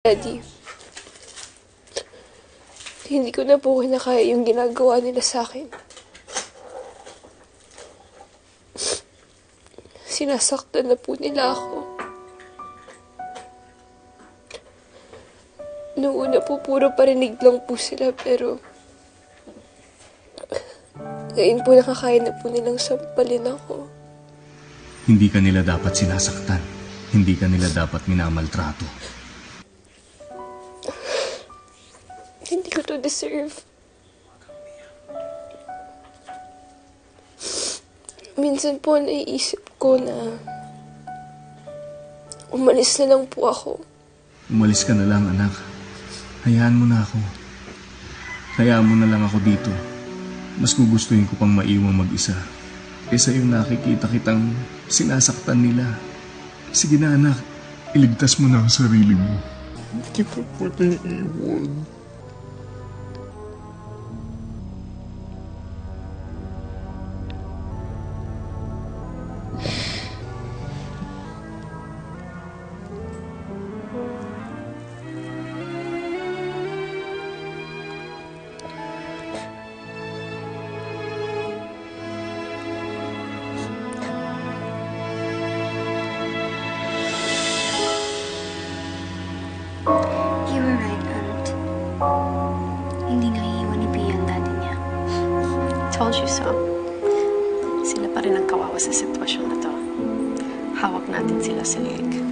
Daddy, hindi ko na po kinakaya yung ginagawa nila sa akin. Sinasaktan na po nila ako. Noong una po, puro parinig lang po sila, pero ngayon po nakakaya na po nilang sampalin ako. Hindi ka nila dapat sinasaktan. Hindi ka nila dapat minamaltrato. Hindi ko to deserve. Minsan po naiisip ko na umalis na lang po ako. Umalis ka na lang, anak. Hayaan mo na ako. Hayaan mo na lang ako dito. Mas gugustuhin ko pang maiwang mag-isa. Kaysa yung nakikita kitang sinasaktan nila. Sige na, anak. Iligtas mo na ang sarili mo. Hindi kita pwede iwan. You were right, Aunt. Hindi nga iiwan ni Pia ang daddy niya. Told you so. Sila pa rin ang kawawa sa sitwasyon na to. Hawak natin sila sa liig.